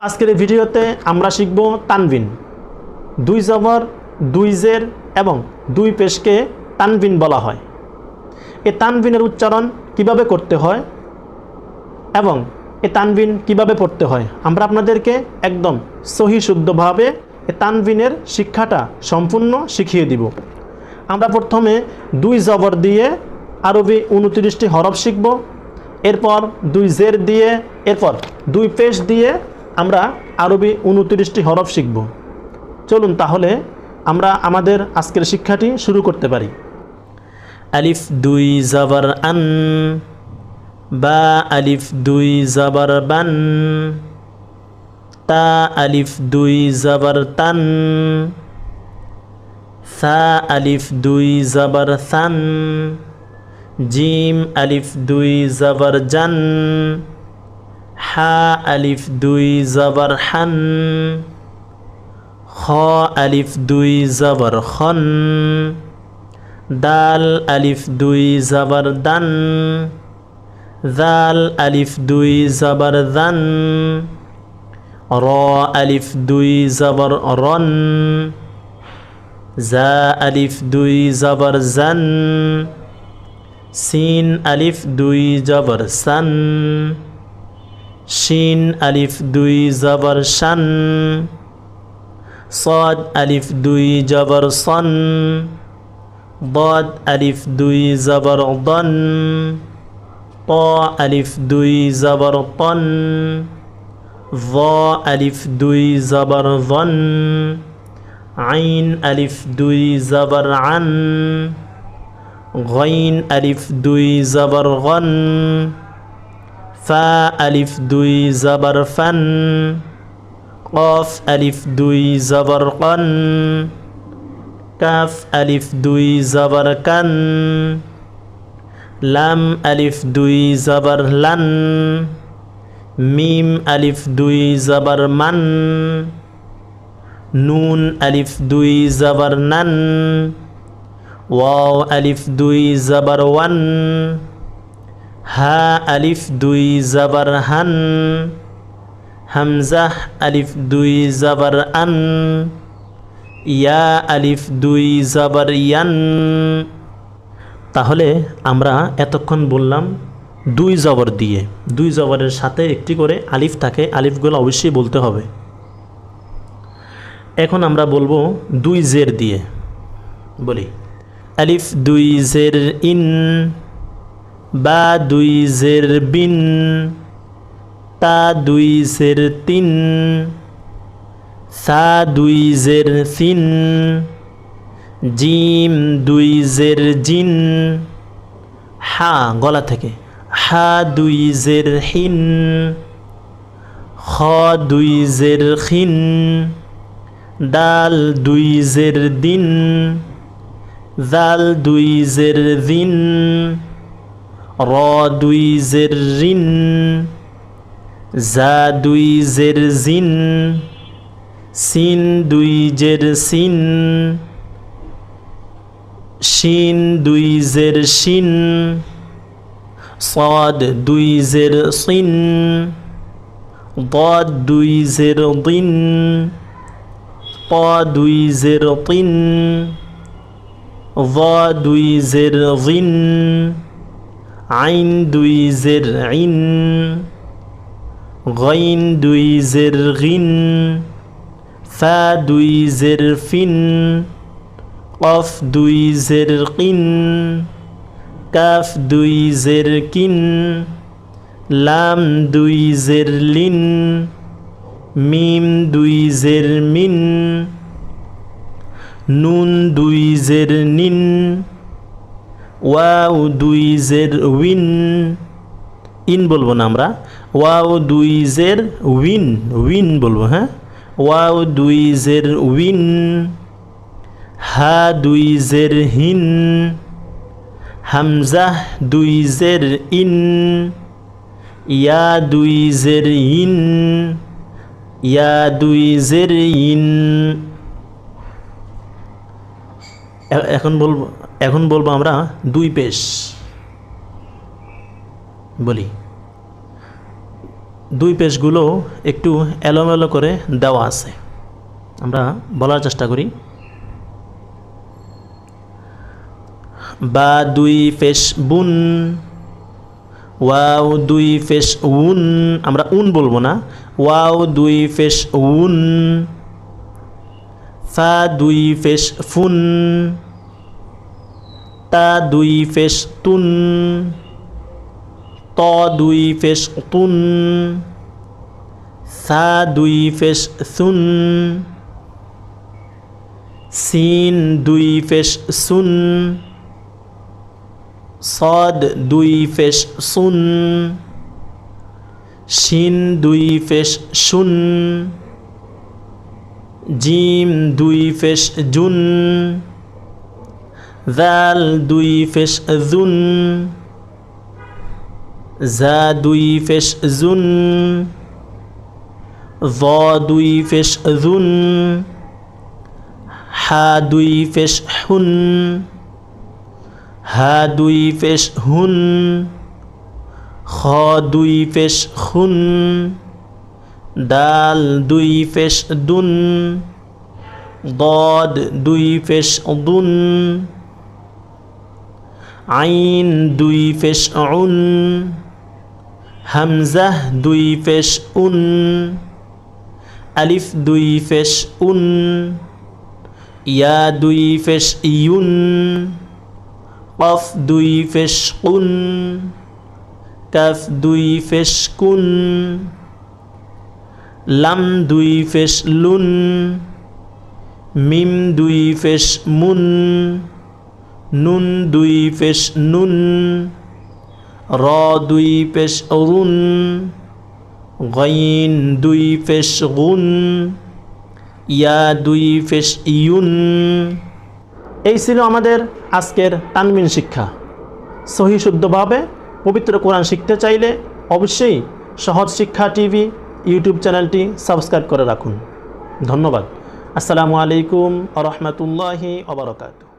আজকের এই ভিডিওতে আমরা শিখব তানবিন। দুই জবর, দুই জের এবং দুই পেশকে তানবিন বলা হয়। এই তানবিনের উচ্চারণ কিভাবে করতে হয় এবং এই তানবিন কিভাবে পড়তে হয় আমরা আপনাদেরকে একদম সহি শুদ্ধভাবে এই তানবিনের শিক্ষাটা সম্পূর্ণ শিখিয়ে দিব। আমরা প্রথমে দুই জবর দিয়ে আরবি 29টি হরফ শিখব, এরপর দুই জের দিয়ে, এরপর দুই পেশ দিয়ে আমরা আরবি 29টি হরফ শিখব। চলুন তাহলে আমরা আমাদের আজকের শিক্ষাটি শুরু করতে পারি। আলিফ দুই জবর আন, বা আলিফ দুই জবর বান, তা আলিফ দুই জবর তান, সা আলিফ দুই জবর সান, জিম আলিফ দুই জবর জান, হা আলিফ দুই জবর হান, খ আলিফ দুই জবর খন, দাল আলিফ দুই জবর দান, জাল আলিফ দুই জবর দান, র আলিফ দুই জবর রন, জা আলিফ দুই জবর জান, সিন আলিফ দুই জবর সান, শিন আলিফ দুই জবর শান, صاد আলিফ দুই জবর সন, ضاد আলিফ দুই জবর দন, ط আলিফ দুই জবর তন, ظ আলিফ দুই জবর ظن, আইন আলিফ দুই জবর আন, غين আলিফ দুই জবর গন, ফা আলিফ দুই জবর ফান, কফ আলিফ দুই জবর কন, কাফ আলিফ দুই জবর কান, লাম আলিফ দুই জবর লান, মিম আলিফ দুই জবর মান, নুন আলিফ দুই জবর নান, ওয়াও আলিফ দুই জবর ওয়ান, হা আলিফ দুই জবর হান, হামজা আলিফ দুই জবর আন, ইয়া আলিফ দুই জবর ইয়ান। তাহলে আমরা এতক্ষণ বললাম দুই জবর দিয়ে, দুই জবরের সাথে একটি করে আলিফ থাকে, আলিফগুলো অবশ্যই বলতে হবে। এখন আমরা বলবো দুই জের দিয়ে। বলি আলিফ দুই জের ইন, বা দুই জের বিন, তা দুই জের তিন, সা দুই জের সিন, জিম দুই জের জিন, হা গলা থেকে, হা দুই জের হিন, খ দুই জের খিন, দাল দুই জের দিন, জাল দুই জের দিন, র দুই জের রিন, জা দুই জের জিন, সিন দুই জের সিন, শিন দুই জের শিন, صاد দুই জের সিন, ضاد দুই জের দিন, ط দুই জের তিন, ظ দুই জের জিন, আইন দুই জের ইন, غين দুই জের গিন, ফা দুই জের ফিন, কফ দুই জের কিন, কাফ দুই জের কিন, লাম দুই জের লিন, মিম দুই জের মিন, নুন দুই জের নিন, ওয়াও দুই জের উইন, ইন বলবো না আমরা, ওয়াও দুই জের উইন, উইন বলবো। হ্যাঁ, ওয়াও দুই জের উইন, হা দুই জের হিন, হামজা দুই জের ইন, ইয়া দুই জের ইন, ইয়া দুই জের ইন। এখন বলবো আমরা দুই পেশ। বলি দুই পেশগুলো একটু এলোমেলো করে দেওয়া আছে, আমরা বলার চেষ্টা করি। বা দুই পেশ বুন, ওয়াও দুই পেশ উন, আমরা উন বলবো না, ওয়াও দুই পেশ উন। ফা দুই পেশ ফুন, তা দুই পেশ তুন, ত দুই পেশ তুন, সা দুই পেশ সুন, সিন দুই পেশ সুন, صاد দুই পেশ সুন, শিন দুই পেশ শুন, জিম দুই পেশ জুন, জাল দুই পেশ জুন, জা দুই পেশ জুন, য দুই পেশ জুন, হা দুই পেশ হুন, হা দুই পেশ হুন, খ দুই পেশ খুন, দাল দুই পেশ দুন, ضاد দুই পেশ দুন, আইন দুই পেশ উন, হামজাহ দুই পেশ উন, আলিফ দুই পেশ উন, ইয়া দুই পেশ ইউন, কফ দুই পেশ কুন, কাফ দুই পেশ কুন, লাম দুই পেশ লুন, মিম দুই পেশ মুন, নুন দুই পেশ নুন, র দুই পেশ রুন, গাইন দুই পেশ গুন, ইয়া দুই পেশ ইউন। এই ছিল আমাদের আজকের তানবিন শিক্ষা। সহি শুদ্ধভাবে পবিত্র কোরআন শিখতে চাইলে অবশ্যই সহজ শিক্ষা টিভি ইউটিউব চ্যানেলটি সাবস্ক্রাইব করে রাখুন। ধন্যবাদ। আসসালামু আলাইকুম ওয়া রাহমাতুল্লাহি ওয়া বারাকাতুহু।